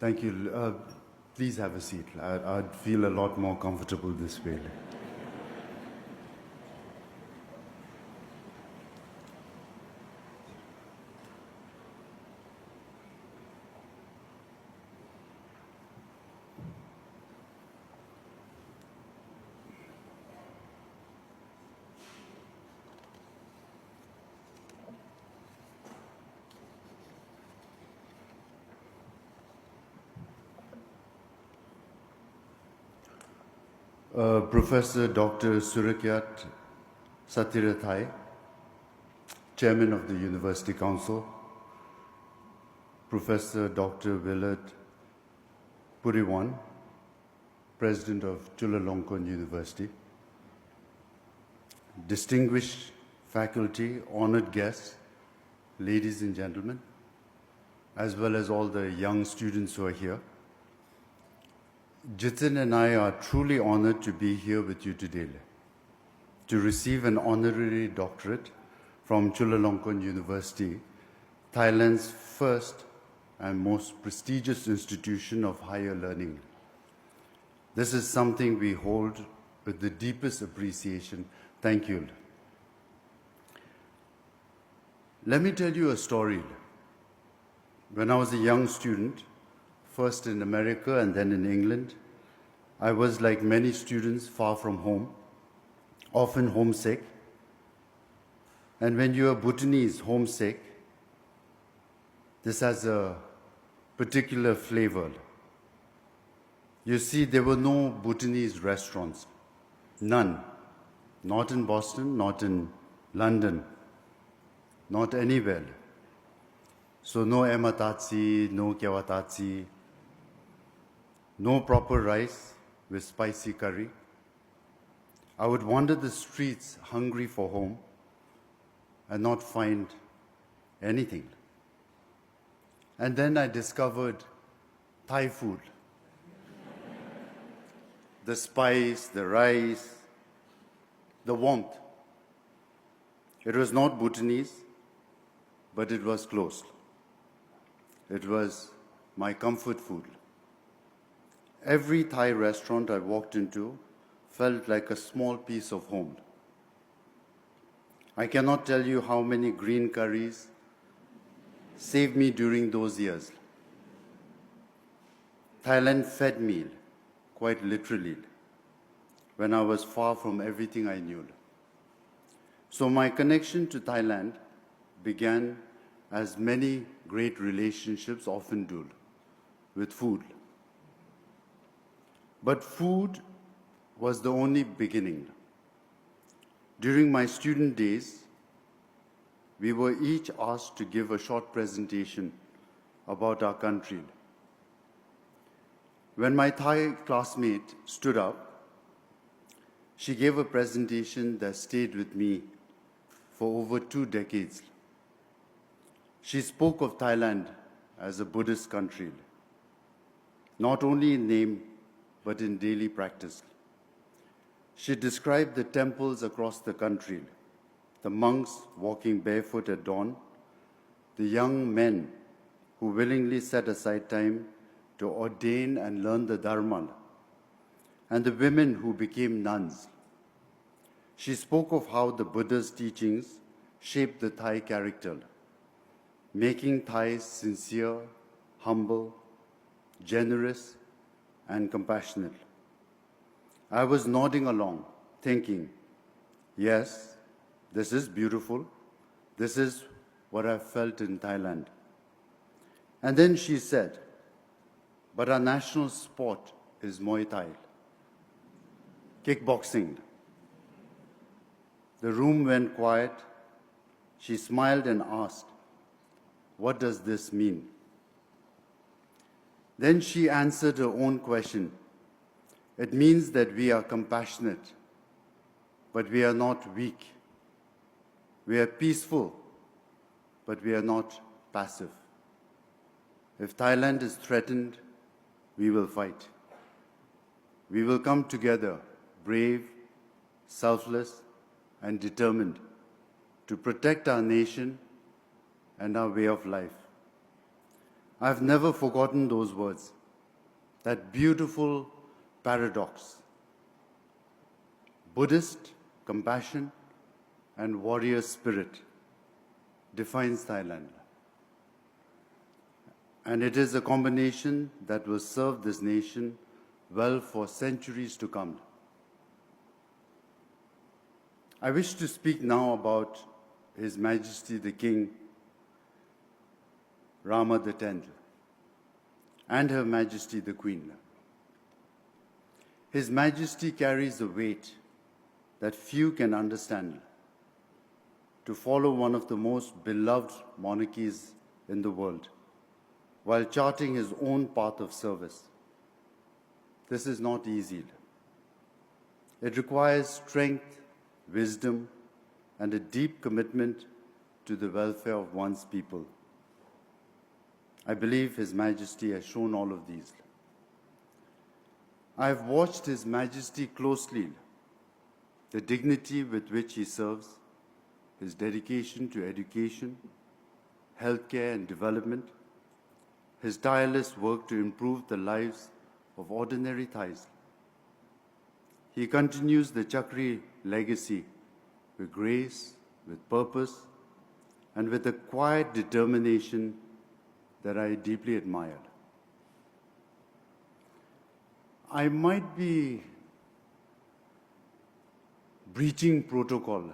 Thank you. Please have a seat. I'd feel a lot more comfortable this way. Professor Dr. Surakyat Sathirathai, Chairman of the University Council, Professor Dr. Willard Puriwan, President of Chulalongkorn University, distinguished faculty, honored guests, ladies and gentlemen, as well as all the young students who are here. Jitin and I are truly honored to be here with you today to receive an honorary doctorate from Chulalongkorn University, Thailand's first and most prestigious institution of higher learning. This is something we hold with the deepest appreciation. Thank you. Let me tell you a story. When I was a young student, first in America and then in England, I was, like many students, far from home, often homesick. And when you are Bhutanese homesick, this has a particular flavor. You see, there were no Bhutanese restaurants, none. Not in Boston, not in London, not anywhere. So no ematatsi, no kyawatatsi, no proper rice with spicy curry. I would wander the streets hungry for home and not find anything. And then I discovered Thai food. The spice, the rice, the warmth. It was not Bhutanese, but it was close. It was my comfort food. Every Thai restaurant I walked into felt like a small piece of home. I cannot tell you how many green curries saved me during those years. Thailand fed me, quite literally, when I was far from everything I knew. So my connection to Thailand began as many great relationships often do, with food. But food was the only beginning. During my student days, we were each asked to give a short presentation about our country. When my Thai classmate stood up, she gave a presentation that stayed with me for over 2 decades. She spoke of Thailand as a Buddhist country, not only in name, but in daily practice. She described the temples across the country, the monks walking barefoot at dawn, the young men who willingly set aside time to ordain and learn the Dharma, and the women who became nuns. She spoke of how the Buddha's teachings shaped the Thai character, making Thais sincere, humble, generous, and compassionate. I was nodding along, thinking, yes, this is beautiful. This is what I felt in Thailand. And then she said, but our national sport is Muay Thai, kickboxing. The room went quiet. She smiled and asked, what does this mean? Then she answered her own question. It means that we are compassionate, but we are not weak. We are peaceful, but we are not passive. If Thailand is threatened, we will fight. We will come together, brave, selfless, and determined to protect our nation and our way of life. I've never forgotten those words, that beautiful paradox. Buddhist compassion and warrior spirit defines Thailand. And it is a combination that will serve this nation well for centuries to come. I wish to speak now about His Majesty the King Rama X and Her Majesty the Queen. His Majesty carries a weight that few can understand, to follow one of the most beloved monarchies in the world, while charting his own path of service. This is not easy. It requires strength, wisdom, and a deep commitment to the welfare of one's people. I believe His Majesty has shown all of these. I have watched His Majesty closely, the dignity with which he serves, his dedication to education, healthcare and development, his tireless work to improve the lives of ordinary Thais. He continues the Chakri legacy with grace, with purpose, and with a quiet determination that I deeply admire. I might be breaching protocol,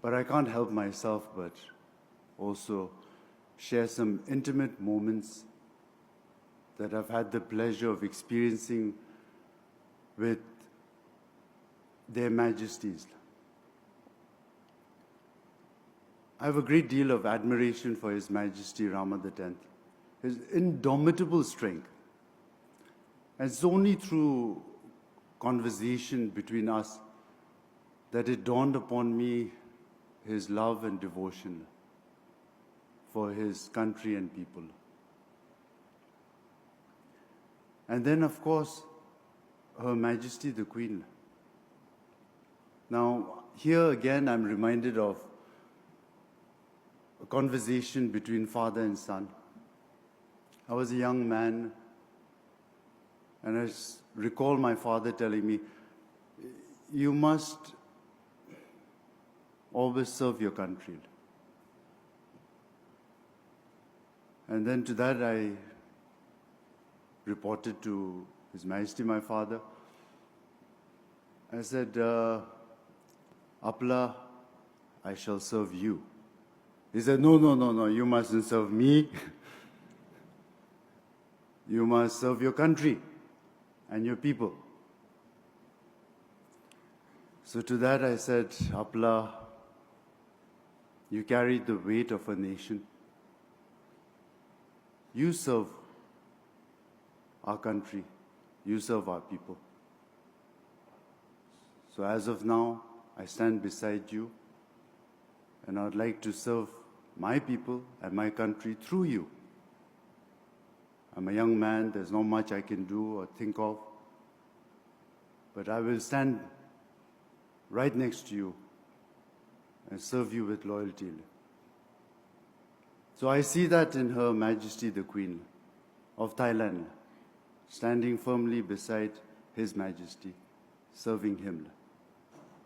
but I can't help myself but also share some intimate moments that I've had the pleasure of experiencing with their majesties. I have a great deal of admiration for His Majesty Rama X, his indomitable strength. And it's only through conversation between us that it dawned upon me his love and devotion for his country and people. And then, of course, Her Majesty the Queen. Now, here again, I'm reminded of a conversation between father and son. I was a young man, and I recall my father telling me, you must always serve your country. And then to that I reported to His Majesty, my father. I said, Apla, I shall serve you. He said, no, you mustn't serve me. You must serve your country and your people. So to that I said, Apla, you carry the weight of a nation. You serve our country. You serve our people. So as of now, I stand beside you, and I would like to serve my people and my country through you. I'm a young man, there's not much I can do or think of, but I will stand right next to you and serve you with loyalty. So I see that in Her Majesty the Queen of Thailand, standing firmly beside His Majesty, serving him,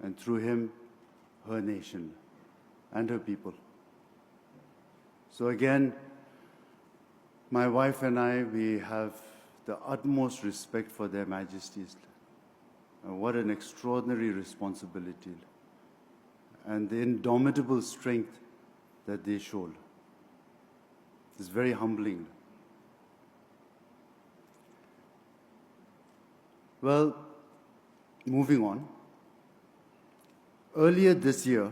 and through him, her nation and her people. So again, my wife and I, we have the utmost respect for their majesties. And what an extraordinary responsibility and the indomitable strength that they showed. It's very humbling. Well, moving on. Earlier this year,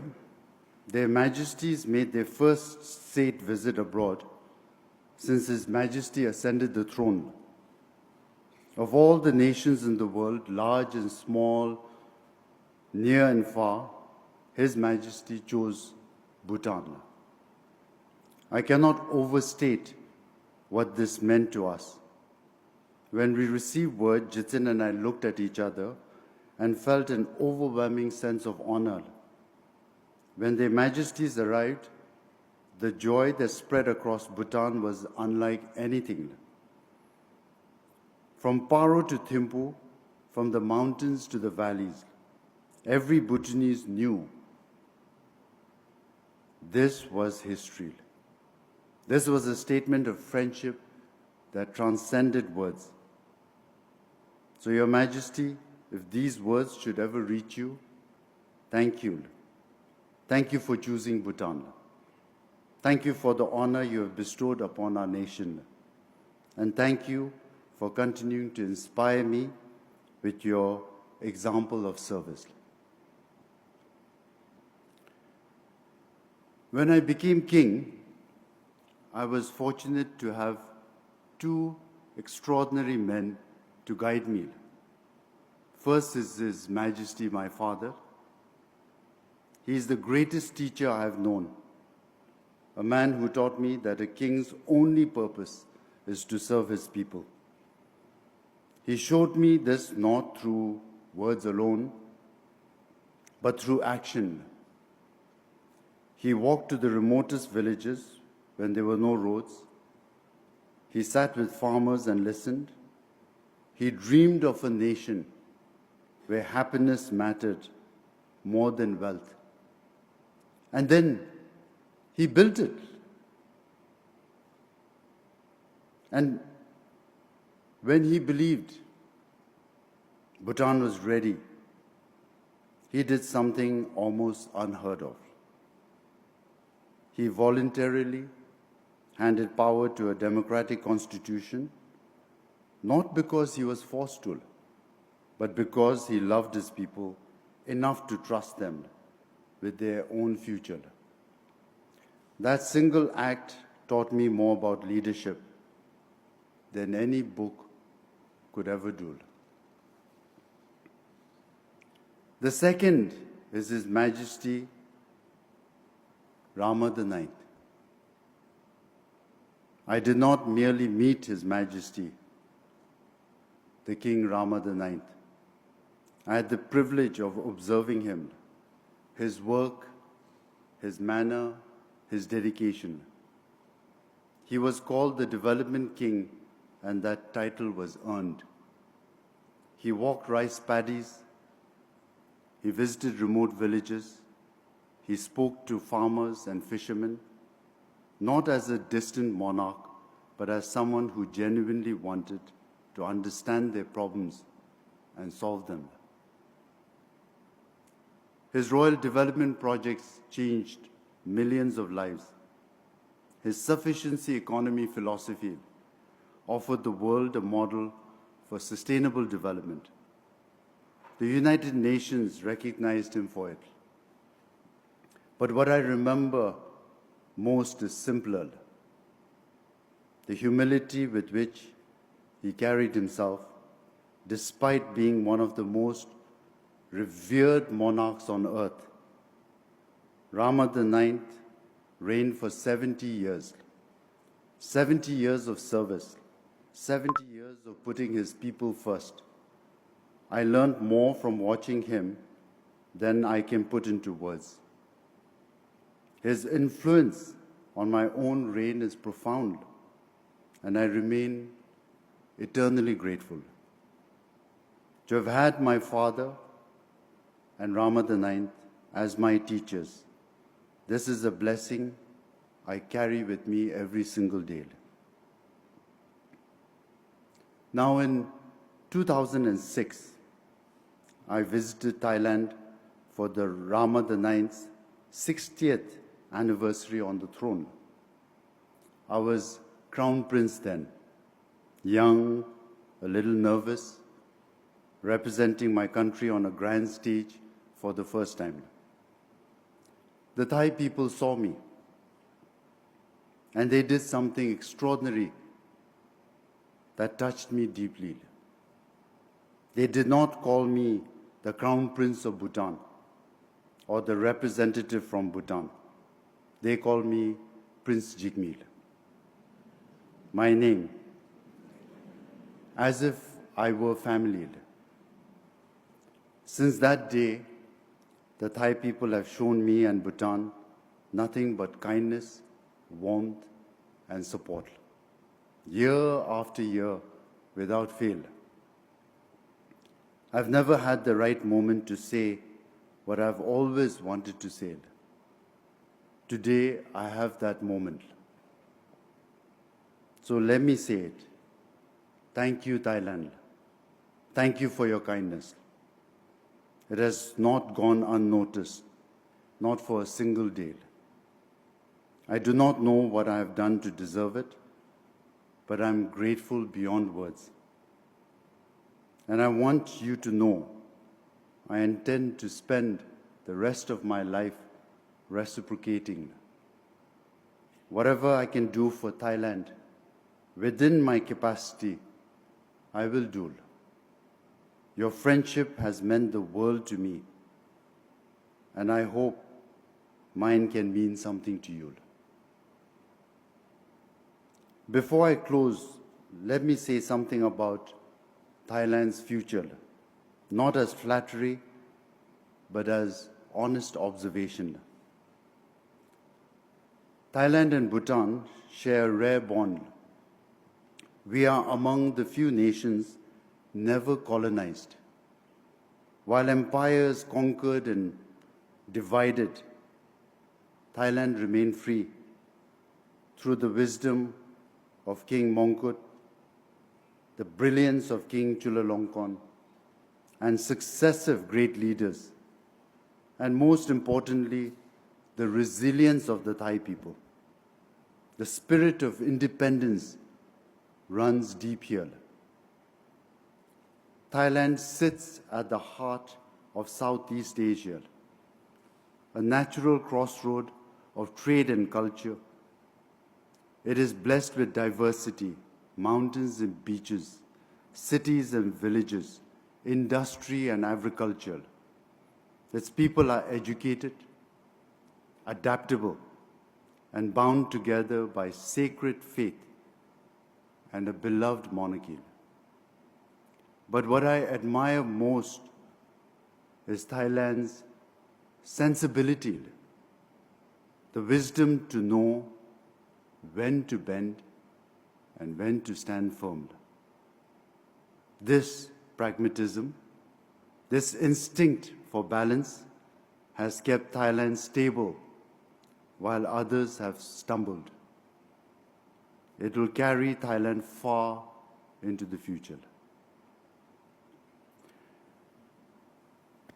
their majesties made their first state visit abroad since His Majesty ascended the throne. Of all the nations in the world, large and small, near and far, His Majesty chose Bhutan. I cannot overstate what this meant to us. When we received word, Jitin and I looked at each other and felt an overwhelming sense of honor. When their majesties arrived, The joy that spread across Bhutan was unlike anything. From Paro to Thimphu, from the mountains to the valleys, every Bhutanese knew this was history. This was a statement of friendship that transcended words. So, Your Majesty, if these words should ever reach you, thank you. Thank you for choosing Bhutan. Thank you for the honor you have bestowed upon our nation. And thank you for continuing to inspire me with your example of service. When I became king, I was fortunate to have two extraordinary men to guide me. First is His Majesty, my father. He is the greatest teacher I have known, a man who taught me that a king's only purpose is to serve his people. He showed me this not through words alone, but through action. He walked to the remotest villages when there were no roads. He sat with farmers and listened. He dreamed of a nation where happiness mattered more than wealth. And then he built it. And when he believed Bhutan was ready, he did something almost unheard of. He voluntarily handed power to a democratic constitution, not because he was forced to, but because he loved his people enough to trust them with their own future. That single act taught me more about leadership than any book could ever do. The second is His Majesty Rama IX. I did not merely meet His Majesty, the King Rama IX. I had the privilege of observing him, his work, his manner, his dedication. He was called the Development King, and that title was earned. He walked rice paddies. He visited remote villages. He spoke to farmers and fishermen, not as a distant monarch, but as someone who genuinely wanted to understand their problems and solve them. His royal development projects changed millions of lives. His sufficiency economy philosophy offered the world a model for sustainable development. The United Nations recognized him for it. But what I remember most is simpler. The humility with which he carried himself, despite being one of the most revered monarchs on earth. Rama IX reigned for 70 years. 70 years of service, 70 years of putting his people first. I learned more from watching him than I can put into words. His influence on my own reign is profound, and I remain eternally grateful. To have had my father and Rama IX as my teachers, this is a blessing I carry with me every single day. Now in 2006, I visited Thailand for the Rama IX's 60th anniversary on the throne. I was Crown Prince then, young, a little nervous, representing my country on a grand stage for the first time. The Thai people saw me, and they did something extraordinary that touched me deeply. They did not call me the Crown Prince of Bhutan or the representative from Bhutan. They called me Prince Jigmeel, my name, as if I were family. Since that day, the Thai people have shown me and Bhutan nothing but kindness warmth, and support, year after year, without fail. I've never had the right moment to say what I've always wanted to say. Today, I have that moment. So let me say it. Thank you, Thailand. Thank you for your kindness. It has not gone unnoticed, not for a single day. I do not know what I have done to deserve it, but I'm grateful beyond words. And I want you to know I intend to spend the rest of my life reciprocating. Whatever I can do for Thailand, within my capacity, I will do. Your friendship has meant the world to me, and I hope mine can mean something to you. Before I close, let me say something about Thailand's future, not as flattery, but as honest observation. Thailand and Bhutan share a rare bond. We are among the few nations never colonized. While empires conquered and divided, Thailand remained free through the wisdom of King Mongkut, the brilliance of King Chulalongkorn, and successive great leaders, and most importantly, the resilience of the Thai people. The spirit of independence runs deep here. Thailand sits at the heart of Southeast Asia, a natural crossroad of trade and culture. It is blessed with diversity, mountains and beaches, cities and villages, industry and agriculture. Its people are educated, adaptable, and bound together by sacred faith and a beloved monarchy. But what I admire most is Thailand's sensibility, the wisdom to know when to bend and when to stand firm. This pragmatism, this instinct for balance has kept Thailand stable while others have stumbled. It will carry Thailand far into the future.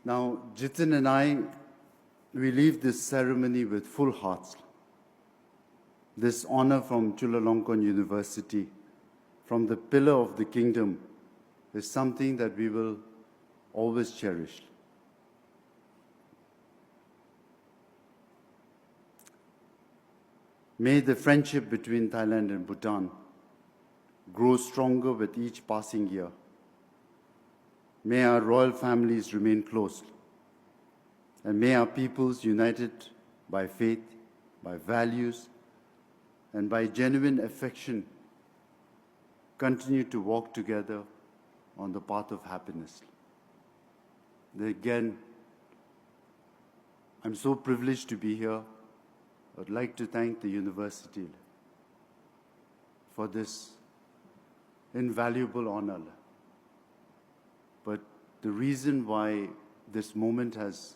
Now, Jitin and I, we leave this ceremony with full hearts. This honor from Chulalongkorn University, from the pillar of the kingdom, is something that we will always cherish. May the friendship between Thailand and Bhutan grow stronger with each passing year. May our royal families remain close, and may our peoples, united by faith, by values, and by genuine affection, continue to walk together on the path of happiness. Again, I'm so privileged to be here. I'd like to thank the university for this invaluable honor. But the reason why this moment has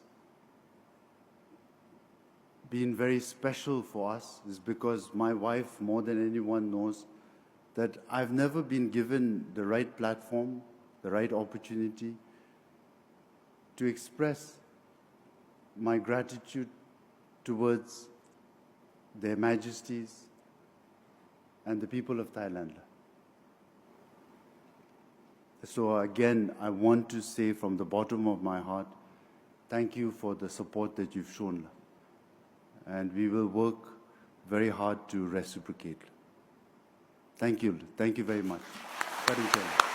been very special for us is because my wife, more than anyone, knows that I've never been given the right platform, the right opportunity to express my gratitude towards their majesties and the people of Thailand. So again, I want to say from the bottom of my heart, thank you for the support that you've shown. And we will work very hard to reciprocate. Thank you. Thank you very much. Karim Chand.